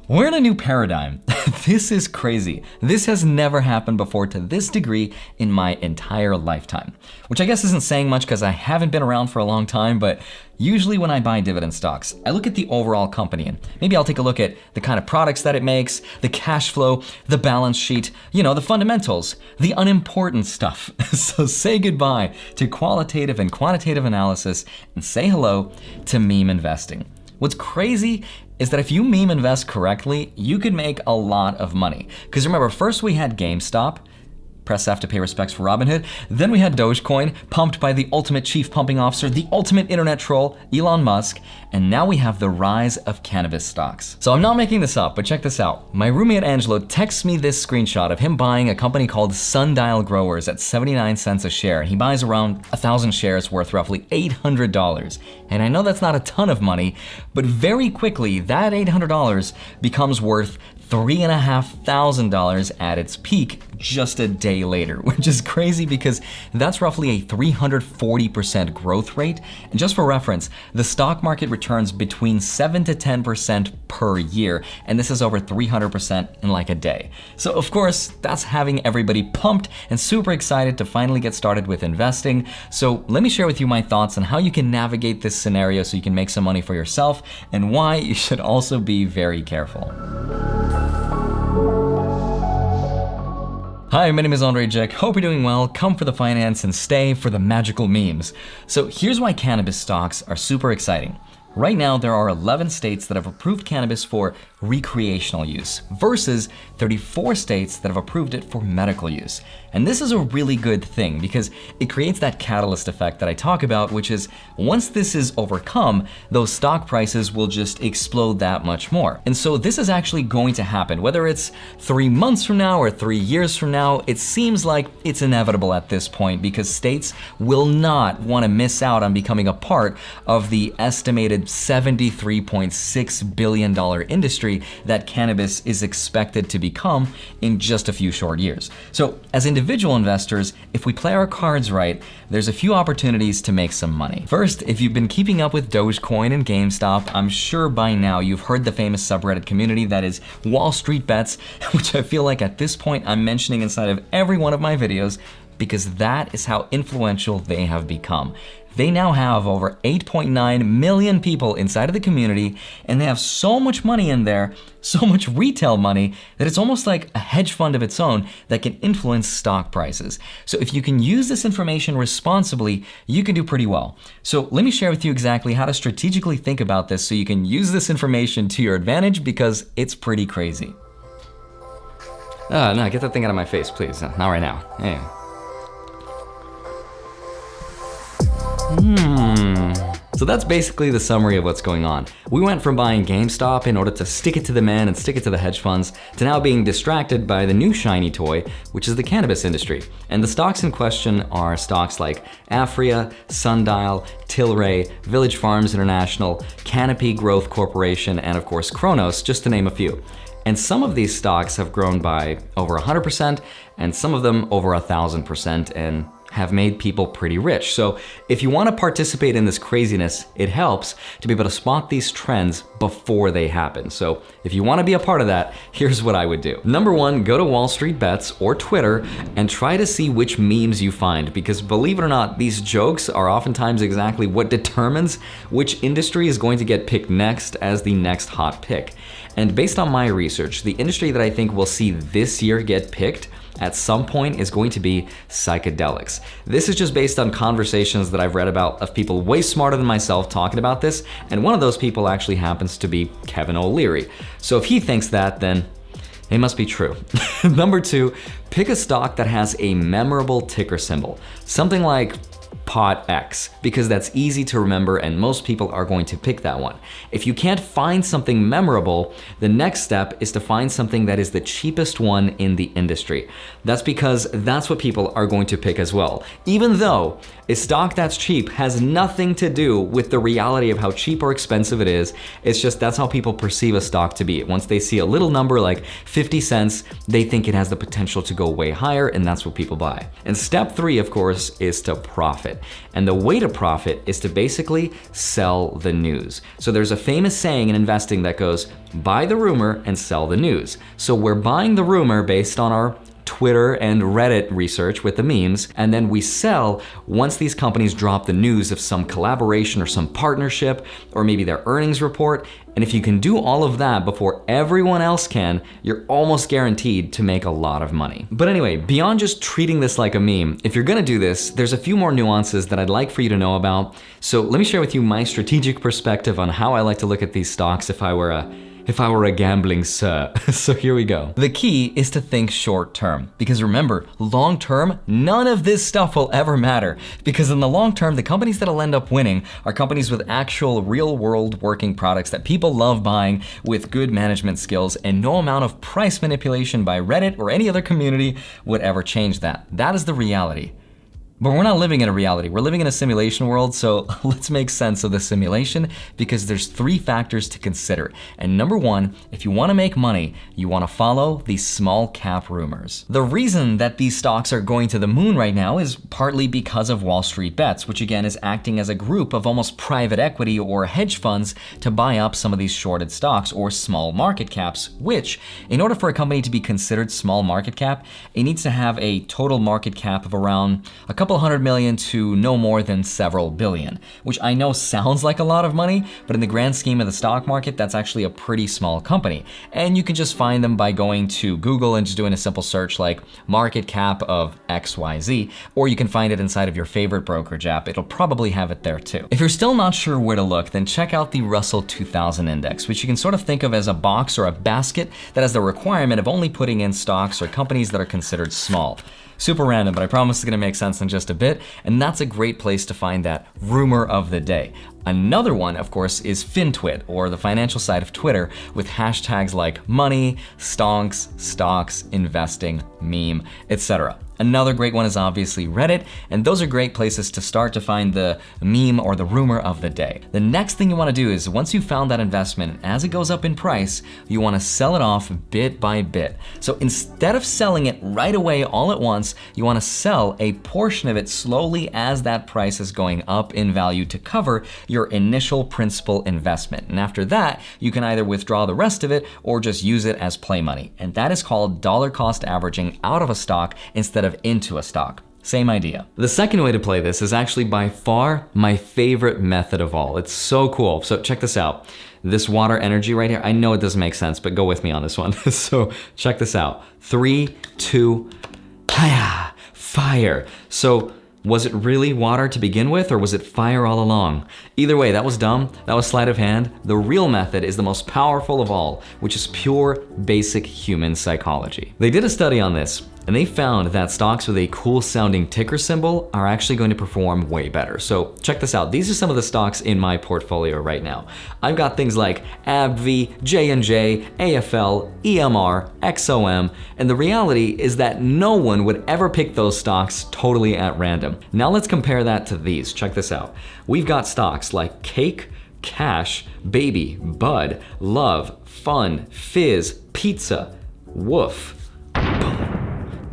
We're in a new paradigm. This is crazy. This has never happened before to this degree in my entire lifetime. Which I guess isn't saying much because I haven't been around for a long time, but usually when I buy dividend stocks, I look at the overall company and maybe I'll take a look at the kind of products that it makes, the cash flow, the balance sheet, the fundamentals, the unimportant stuff. So say goodbye to qualitative and quantitative analysis and say hello to meme investing. What's crazy is that if you meme invest correctly, you could make a lot of money. Because remember, first we had GameStop, press F to pay respects for Robinhood. Then we had Dogecoin, pumped by the ultimate chief pumping officer, the ultimate internet troll, Elon Musk. And now we have the rise of cannabis stocks. So I'm not making this up, but check this out. My roommate Angelo texts me this screenshot of him buying a company called Sundial Growers at 79 cents a share. And he buys around 1,000 shares worth roughly $800. And I know that's not a ton of money, but very quickly that $800 becomes worth $3,500 at its peak just a day later, which is crazy because that's roughly a 340% growth rate. And just for reference, the stock market returns between 7 to 10% per year, and this is over 300% in like a day. So of course, that's having everybody pumped and super excited to finally get started with investing. So let me share with you my thoughts on how you can navigate this scenario so you can make some money for yourself and why you should also be very careful. Hi, my name is Andre Jek. Hope you're doing well. Come for the finance and stay for the magical memes. So here's why cannabis stocks are super exciting. Right now, there are 11 states that have approved cannabis for recreational use versus 34 states that have approved it for medical use. And this is a really good thing because it creates that catalyst effect that I talk about, which is once this is overcome, those stock prices will just explode that much more. And so this is actually going to happen, whether it's 3 months from now or 3 years from now. It seems like it's inevitable at this point because states will not want to miss out on becoming a part of the estimated $73.6 billion industry that cannabis is expected to become in just a few short years. So as individual investors, if we play our cards right, there's a few opportunities to make some money. First, if you've been keeping up with Dogecoin and GameStop, I'm sure by now you've heard the famous subreddit community that is Wall Street Bets, which I feel like at this point I'm mentioning inside of every one of my videos because that is how influential they have become. They now have over 8.9 million people inside of the community, and they have so much money in there, so much retail money, that it's almost like a hedge fund of its own that can influence stock prices. So if you can use this information responsibly, you can do pretty well. So let me share with you exactly how to strategically think about this so you can use this information to your advantage because it's pretty crazy. No, get that thing out of my face, please. Not right now. Hey. So that's basically the summary of what's going on. We went from buying GameStop in order to stick it to the man and stick it to the hedge funds, to now being distracted by the new shiny toy, which is the cannabis industry. And the stocks in question are stocks like Aphria, Sundial, Tilray, Village Farms International, Canopy Growth Corporation, and of course Cronos, just to name a few. And some of these stocks have grown by over 100%, and some of them over 1,000%, and have made people pretty rich. So if you want to participate in this craziness, it helps to be able to spot these trends before they happen. So if you want to be a part of that, here's what I would do. Number one, go to Wall Street Bets or Twitter and try to see which memes you find, because believe it or not, these jokes are oftentimes exactly what determines which industry is going to get picked next as the next hot pick. And based on my research, the industry that I think will see this year get picked at some point is going to be psychedelics. This is just based on conversations that I've read about of people way smarter than myself talking about this, and one of those people actually happens to be Kevin O'Leary. So if he thinks that, then it must be true. Number two, pick a stock that has a memorable ticker symbol. Something like POTX, because that's easy to remember and most people are going to pick that one. If you can't find something memorable, the next step is to find something that is the cheapest one in the industry. That's because that's what people are going to pick as well. Even though a stock that's cheap has nothing to do with the reality of how cheap or expensive it is, it's just that's how people perceive a stock to be. Once they see a little number like 50 cents, they think it has the potential to go way higher, and that's what people buy. And step three, of course, is to profit. profit. And the way to profit is to basically sell the news. So there's a famous saying in investing that goes, buy the rumor and sell the news. So we're buying the rumor based on our Twitter and Reddit research with the memes, and then we sell once these companies drop the news of some collaboration or some partnership, or maybe their earnings report. And if you can do all of that before everyone else can, you're almost guaranteed to make a lot of money. But anyway, beyond just treating this like a meme, if you're gonna do this, there's a few more nuances that I'd like for you to know about. So let me share with you my strategic perspective on how I like to look at these stocks if I were a gambling sir. So here we go. The key is to think short term, because remember, long term, none of this stuff will ever matter, because in the long term, the companies that'll end up winning are companies with actual real world working products that people love buying with good management skills, and no amount of price manipulation by Reddit or any other community would ever change that. That is the reality. But we're not living in a reality, we're living in a simulation world, so let's make sense of the simulation, because there's 3 factors to consider. And number 1, if you wanna make money, you wanna follow these small cap rumors. The reason that these stocks are going to the moon right now is partly because of Wall Street Bets, which again is acting as a group of almost private equity or hedge funds to buy up some of these shorted stocks or small market caps, which, in order for a company to be considered small market cap, it needs to have a total market cap of around a couple $100 million to no more than several billion, which I know sounds like a lot of money, but in the grand scheme of the stock market, that's actually a pretty small company. And you can just find them by going to Google and just doing a simple search like market cap of XYZ, or you can find it inside of your favorite brokerage app. It'll probably have it there too. If you're still not sure where to look, then check out the Russell 2000 Index, which you can sort of think of as a box or a basket that has the requirement of only putting in stocks or companies that are considered small. Super random, but I promise it's gonna make sense in just a bit, and that's a great place to find that rumor of the day. Another one, of course, is FinTwit, or the financial side of Twitter, with hashtags like money, stonks, stocks, investing, meme, etc. Another great one is obviously Reddit, and those are great places to start to find the meme or the rumor of the day. The next thing you wanna do is, once you've found that investment, as it goes up in price, you wanna sell it off bit by bit. So instead of selling it right away all at once, you wanna sell a portion of it slowly as that price is going up in value to cover your initial principal investment. And after that, you can either withdraw the rest of it or just use it as play money. And that is called dollar cost averaging out of a stock instead of into a stock. Same idea. The second way to play this is actually by far my favorite method of all. It's so cool. So check this out. This water energy right here, I know it doesn't make sense, but go with me on this one. So check this out. 3, 2, fire. So was it really water to begin with, or was it fire all along? Either way, that was dumb, that was sleight of hand. The real method is the most powerful of all, which is pure, basic human psychology. They did a study on this, and they found that stocks with a cool sounding ticker symbol are actually going to perform way better. So check this out. These are some of the stocks in my portfolio right now. I've got things like AbbVie, J&J, AFL, EMR, XOM, and the reality is that no one would ever pick those stocks totally at random. Now let's compare that to these. Check this out. We've got stocks like Cake, Cash, Baby, Bud, Love, Fun, Fizz, Pizza, Woof.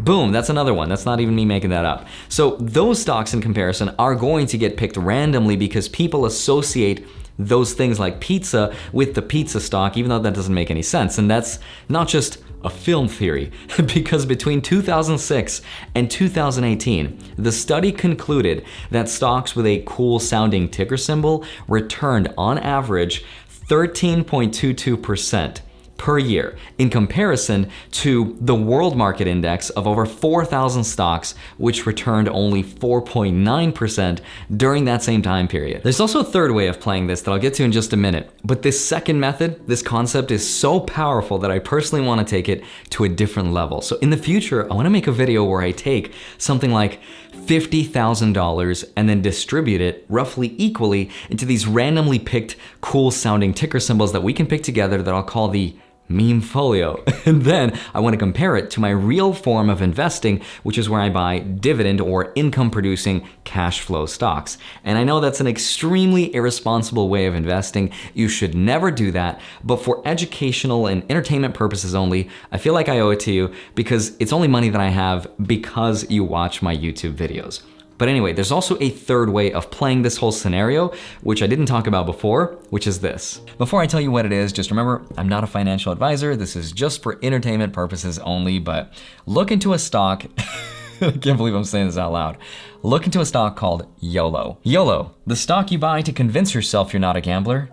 Boom, that's another one. That's not even me making that up. So those stocks in comparison are going to get picked randomly because people associate those things like pizza with the pizza stock, even though that doesn't make any sense. And that's not just a film theory, because between 2006 and 2018, the study concluded that stocks with a cool sounding ticker symbol returned on average 13.22% per year, in comparison to the world market index of over 4,000 stocks, which returned only 4.9% during that same time period. There's also a third way of playing this that I'll get to in just a minute, but this second method, this concept is so powerful that I personally want to take it to a different level. So in the future, I want to make a video where I take something like $50,000 and then distribute it roughly equally into these randomly picked cool sounding ticker symbols that we can pick together that I'll call the meme folio. And then I want to compare it to my real form of investing, which is where I buy dividend or income producing cash flow stocks. And I know that's an extremely irresponsible way of investing. You should never do that. But for educational and entertainment purposes only, I feel like I owe it to you because it's only money that I have because you watch my YouTube videos. But anyway, there's also a third way of playing this whole scenario, which I didn't talk about before, which is this. Before I tell you what it is, just remember, I'm not a financial advisor. This is just for entertainment purposes only, but look into a stock. I can't believe I'm saying this out loud. Look into a stock called YOLO. YOLO, the stock you buy to convince yourself you're not a gambler,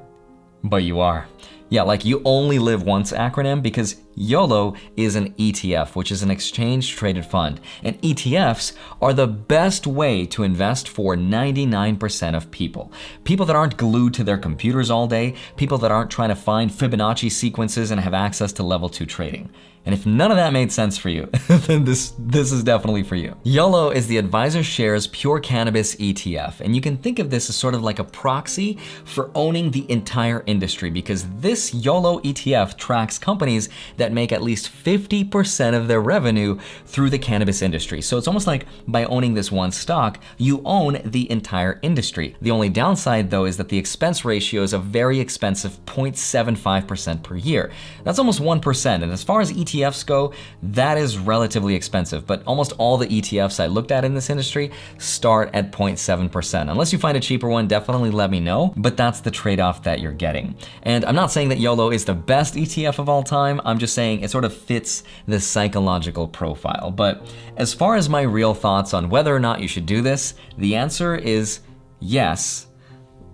but you are. Yeah, like you only live once acronym, because YOLO is an ETF, which is an exchange traded fund. And ETFs are the best way to invest for 99% of people. People that aren't glued to their computers all day, people that aren't trying to find Fibonacci sequences and have access to level 2 trading. And if none of that made sense for you, then this is definitely for you. YOLO is the AdvisorShares Pure Cannabis ETF, and you can think of this as sort of like a proxy for owning the entire industry, because this YOLO ETF tracks companies that make at least 50% of their revenue through the cannabis industry. So it's almost like by owning this one stock, you own the entire industry. The only downside though is that the expense ratio is a very expensive 0.75% per year. That's almost 1%, and as far as ETFs go, that is relatively expensive, but almost all the ETFs I looked at in this industry start at 0.7%. Unless you find a cheaper one, definitely let me know, but that's the trade-off that you're getting. And I'm not saying that YOLO is the best ETF of all time, I'm just saying it sort of fits the psychological profile. But as far as my real thoughts on whether or not you should do this, the answer is yes,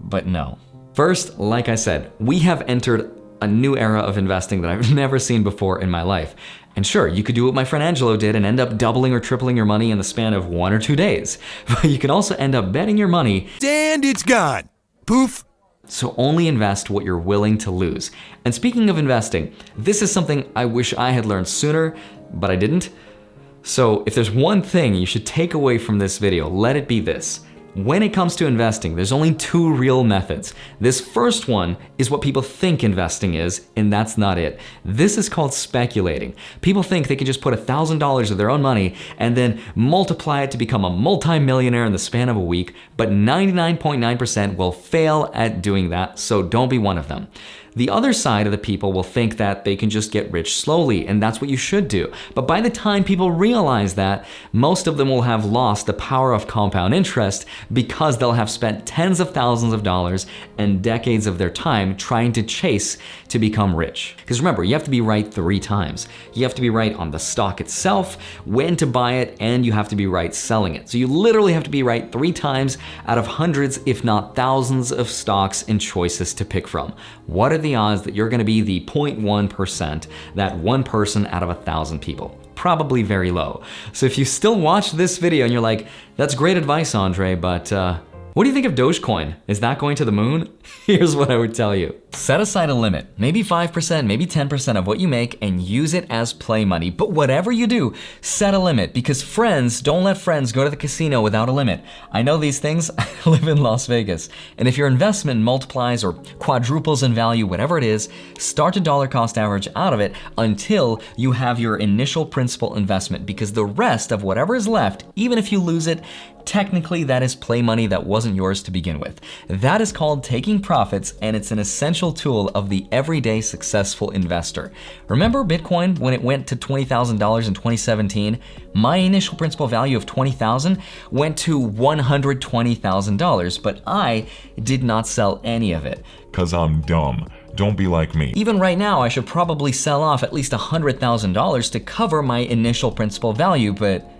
but no. First, like I said, we have entered a new era of investing that I've never seen before in my life. And sure, you could do what my friend Angelo did and end up doubling or tripling your money in the span of 1 or 2 days. But you can also end up betting your money, and it's gone. Poof. So only invest what you're willing to lose. And speaking of investing, this is something I wish I had learned sooner, but I didn't. So if there's one thing you should take away from this video, let it be this. When it comes to investing, there's only 2 real methods. This first one is what people think investing is, and that's not it. This is called speculating. People think they can just put $1,000 of their own money and then multiply it to become a multi-millionaire in the span of a week, but 99.9% will fail at doing that, so don't be one of them. The other side of the people will think that they can just get rich slowly, and that's what you should do. But by the time people realize that, most of them will have lost the power of compound interest because they'll have spent tens of thousands of dollars and decades of their time trying to chase to become rich. Because remember, you have to be right 3 times. You have to be right on the stock itself, when to buy it, and you have to be right selling it. So you literally have to be right 3 times out of hundreds, if not thousands of stocks and choices to pick from. What are the odds that you're gonna be the 0.1%, that one person out of 1,000 people? Probably very low. So if you still watch this video and you're like, that's great advice, Andre, but what do you think of Dogecoin? Is that going to the moon? Here's what I would tell you. Set aside a limit, maybe 5%, maybe 10% of what you make, and use it as play money. But whatever you do, set a limit, because don't let friends go to the casino without a limit. I know these things, I live in Las Vegas. And if your investment multiplies or quadruples in value, whatever it is, start to dollar cost average out of it until you have your initial principal investment, because the rest of whatever is left, even if you lose it, technically that is play money that wasn't yours to begin with. That is called taking profits, and it's an essential tool of the everyday successful investor. Remember Bitcoin when it went to $20,000 in 2017? My initial principal value of $20,000 went to $120,000, but I did not sell any of it. 'Cause I'm dumb. Don't be like me. Even right now, I should probably sell off at least $100,000 to cover my initial principal value, but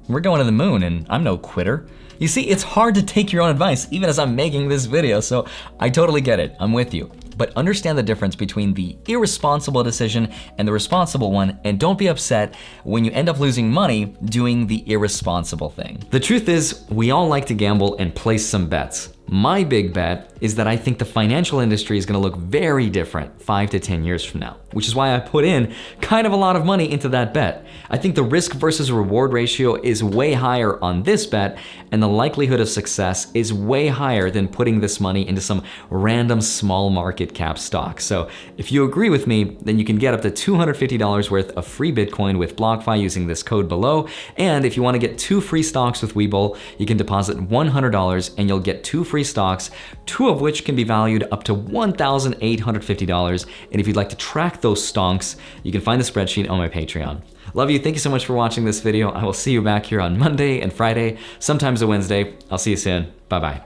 we're going to the moon and I'm no quitter. You see, it's hard to take your own advice even as I'm making this video, so I totally get it, I'm with you. But understand the difference between the irresponsible decision and the responsible one, and don't be upset when you end up losing money doing the irresponsible thing. The truth is, we all like to gamble and place some bets. My big bet is that I think the financial industry is gonna look very different 5 to 10 years from now, which is why I put in kind of a lot of money into that bet. I think the risk versus reward ratio is way higher on this bet, and the likelihood of success is way higher than putting this money into some random small market cap stock. So if you agree with me, then you can get up to $250 worth of free Bitcoin with BlockFi using this code below. And if you wanna get 2 free stocks with Webull, you can deposit $100 and you'll get 2 free free stocks, 2 of which can be valued up to $1,850. And if you'd like to track those stonks, you can find the spreadsheet on my Patreon. Love you. Thank you so much for watching this video. I will see you back here on Monday and Friday, sometimes a Wednesday. I'll see you soon. Bye-bye.